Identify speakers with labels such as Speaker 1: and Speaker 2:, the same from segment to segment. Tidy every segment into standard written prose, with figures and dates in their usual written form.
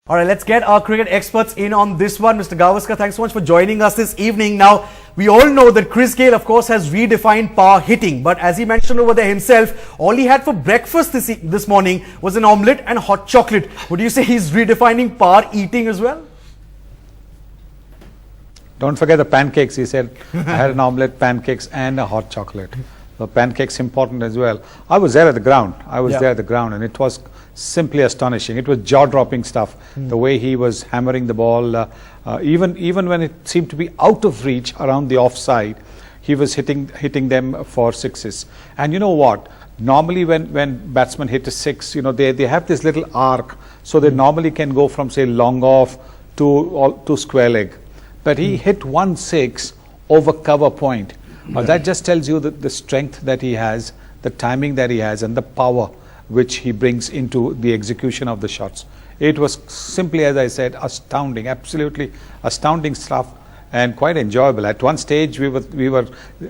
Speaker 1: All right, let's get our cricket experts in on this one. Mr. Gavaskar, thanks so much for joining us this evening. Now, we all know that Chris Gayle, of course, has redefined power hitting. But as he mentioned over there himself, all he had for breakfast this morning was an omelette and hot chocolate. Would you say he's redefining power eating as well?
Speaker 2: Don't forget the pancakes, he said. I had an omelette, pancakes and a hot chocolate. The pancakes important as well. I was there at the ground. There at the ground, and it was simply astonishing. It was jaw-dropping stuff. The way he was hammering the ball, even when it seemed to be out of reach around the offside, he was hitting them for sixes. And you know what? Normally when batsmen hit a six, you know, they have this little arc, so they normally can go from, say, long off to square leg. But he hit 1-6 over cover point. That just tells you the strength that he has, the timing that he has, and the power which he brings into the execution of the shots. It was simply, as I said, astounding, absolutely astounding stuff, and quite enjoyable. At one stage, we were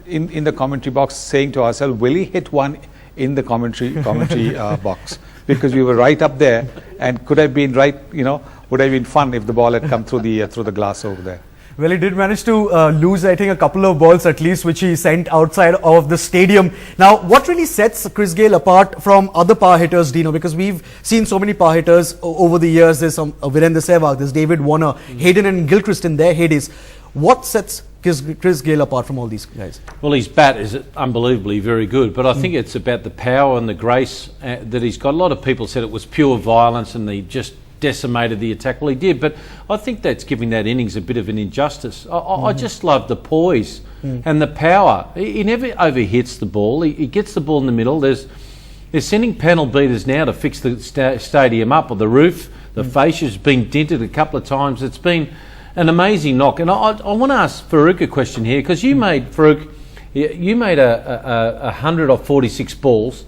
Speaker 2: in the commentary box saying to ourselves, will he hit one in the commentary box? Because we were right up there, and could have been right, you know, would have been fun if the ball had come through the glass over there.
Speaker 1: Well, he did manage to lose, I think, a couple of balls at least, which he sent outside of the stadium. Now, what really sets Chris Gayle apart from other power hitters, Dino? Because we've seen so many power hitters over the years. There's Virendra Sehwag, there's David Warner, Hayden and Gilchrist in their heydays. What sets Chris Gayle apart from all these guys?
Speaker 3: Well, his bat is unbelievably very good, but I think it's about the power and the grace that he's got. A lot of people said it was pure violence and he just decimated the attack. Well, he did, but I think that's giving that innings a bit of an injustice. I just love the poise and the power. He never overhits the ball. He gets the ball in the middle. They're sending panel beaters now to fix the stadium up, or the roof. The fascia's been dented a couple of times. It's been an amazing knock. And I want to ask Farokh a question here, because you made, Farokh, you made a 100 off 46 balls,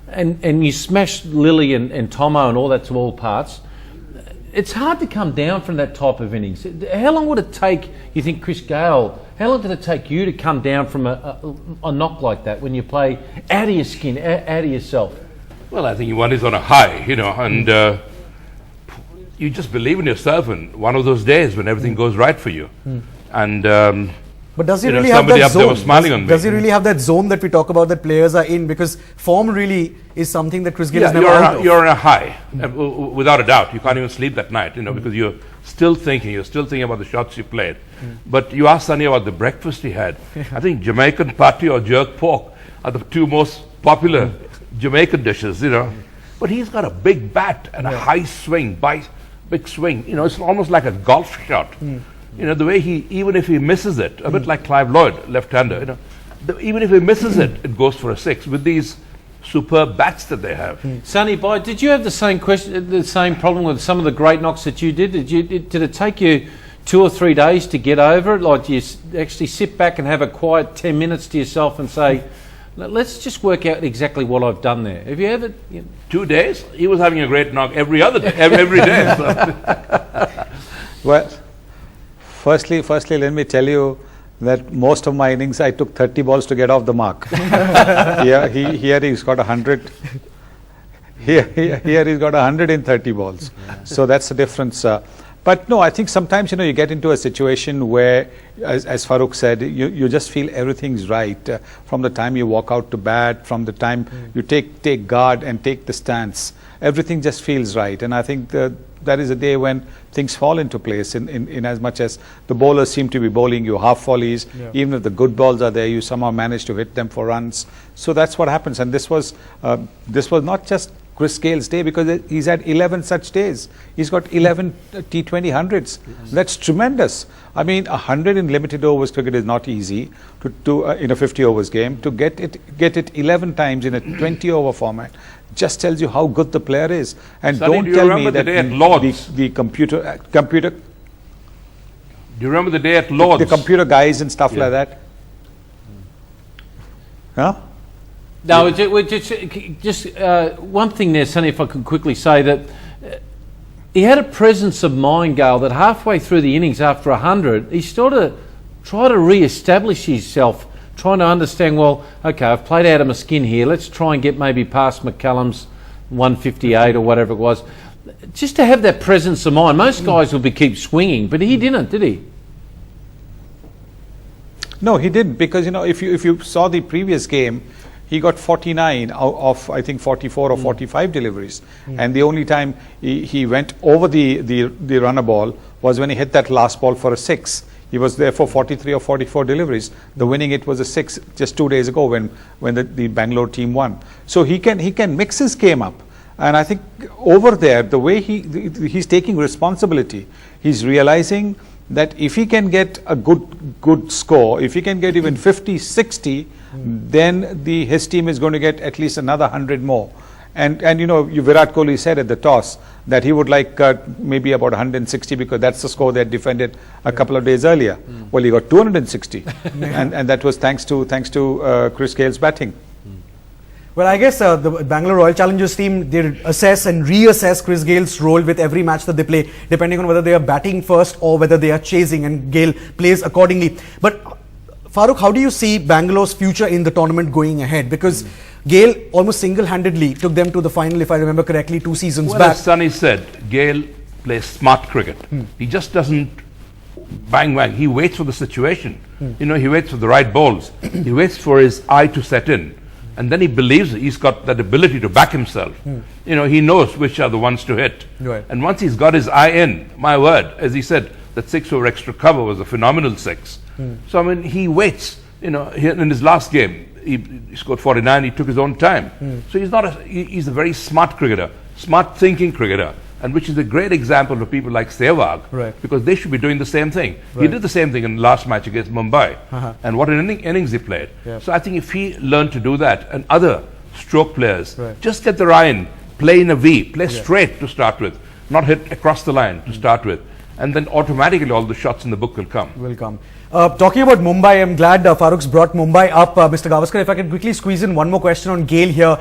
Speaker 3: and you smashed Lily and Tomo and all that to all parts. It's hard to come down from that type of innings. How long would it take, you think, Chris Gayle, how long did it take you to come down from a knock like that when you play out of your skin, out of yourself?
Speaker 4: Well, I think one is on a high, you know, and you just believe in yourself, and one of those days when everything goes right for you. And
Speaker 1: but does he really have that zone? Does he really have that zone that we talk about that players are in? Because form really is something that Chris Gayle is never out of.
Speaker 4: You're on a high, without a doubt. You can't even sleep that night, you know, because you're still thinking about the shots you played. But you asked Sunny about the breakfast he had. I think Jamaican patty or jerk pork are the two most popular Jamaican dishes, you know. But he's got a big bat and a high swing, big swing. You know, it's almost like a golf shot. You know, the way even if he misses it, a bit like Clive Lloyd, left-hander, you know, even if he misses it, it goes for a six with these superb bats that they have.
Speaker 3: Sonny Boy, did you have the same question, the same problem with some of the great knocks that you did? Did it take you 2 or 3 days to get over it? Like, do you actually sit back and have a quiet 10 minutes to yourself and say, let's just work out exactly what I've done there? Have you ever?
Speaker 4: 2 days? He was having a great knock every other day, every day. So.
Speaker 2: Well, firstly, let me tell you that most of my innings I took 30 balls to get off the mark. Here he's got 100. Here he's got 130 balls. So that's the difference. But no, I think sometimes, you know, you get into a situation where, as Farokh said, you just feel everything's right from the time you walk out to bat, from the time you take guard and take the stance. Everything just feels right, and I think that is a day when things fall into place in as much as the bowlers seem to be bowling you half volleys. Even if the good balls are there, you somehow manage to hit them for runs. So that's what happens, and this was not just Chris Gayle's day, because he's had 11 such days. He's got 11 T20 hundreds. That's tremendous. I mean, 100 in limited overs cricket is not easy to in a 50 overs game. To get it 11 times in a 20 over format just tells you how good the player is. And
Speaker 4: Sonny,
Speaker 2: don't tell me that
Speaker 4: the
Speaker 2: computer.
Speaker 4: Do you remember the day at Lord's?
Speaker 2: The computer guys and stuff like that. Huh?
Speaker 3: No, just one thing there, Sonny, if I could quickly say that he had a presence of mind, Gayle, that halfway through the innings after 100, he sort of tried to re-establish himself, trying to understand, well, okay, I've played out of my skin here, let's try and get maybe past McCullum's 158 or whatever it was. just to have that presence of mind. Most guys would keep swinging, but he didn't, did he?
Speaker 2: No, he didn't, because if you saw the previous game, he got 49 out of I think 44 or 45 deliveries, and the only time he went over the runner ball was when he hit that last ball for a 6. He was there for 43 or 44 deliveries. The winning it was a 6 just 2 days ago when the Bangalore team won. So he can mix his game up, and I think over there the way he's taking responsibility, he's realizing that if he can get a good score, if he can get even 50, 60, then his team is going to get at least another 100 more. And Virat Kohli said at the toss that he would like maybe about 160, because that's the score they had defended a couple of days earlier. Well, he got 260, and that was thanks to Chris Gayle's batting.
Speaker 1: Well, I guess the Bangalore Royal Challengers team, they assess and reassess Chris Gayle's role with every match that they play, depending on whether they are batting first or whether they are chasing, and Gayle plays accordingly. But Farokh, how do you see Bangalore's future in the tournament going ahead? Because Gayle almost single-handedly took them to the final, if I remember correctly, 2 seasons back.
Speaker 4: As Sunny said, Gayle plays smart cricket. He just doesn't bang bang. He waits for the situation. He waits for the right balls. He waits for his eye to set in. And then he believes he's got that ability to back himself. He knows which are the ones to hit.
Speaker 1: Right.
Speaker 4: And once he's got his eye in, my word, as he said, that 6 over extra cover was a phenomenal 6. So, I mean, he waits. In his last game, he scored 49, he took his own time. So he's a very smart cricketer, smart thinking cricketer, and which is a great example for people like Sehwag,
Speaker 1: right,
Speaker 4: because they should be doing the same thing.
Speaker 1: Right.
Speaker 4: He did the same thing in the last match against Mumbai, and what an innings he played.
Speaker 1: Yeah.
Speaker 4: So I think if he learned to do that, and other stroke players,
Speaker 1: right,
Speaker 4: just get the eye in, play in a V, play straight to start with, not hit across the line to start with, and then automatically all the shots in the book will come.
Speaker 1: Talking about Mumbai, I'm glad Farokh's brought Mumbai up. Mr. Gavaskar, if I can quickly squeeze in one more question on Gayle here.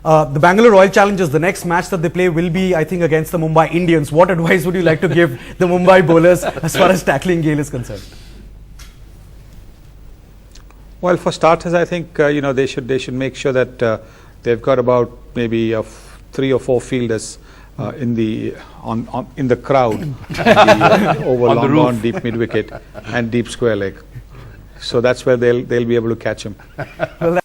Speaker 1: The Bangalore Royal Challengers, the next match that they play will be, I think, against the Mumbai Indians. What advice would you like to give the Mumbai bowlers as far as tackling Gayle is concerned?
Speaker 2: Well, for starters, I think they should make sure that they've got about maybe 3 or 4 fielders in the crowd, over long on, deep mid wicket, and deep square leg. So that's where they'll be able to catch him.
Speaker 1: Well,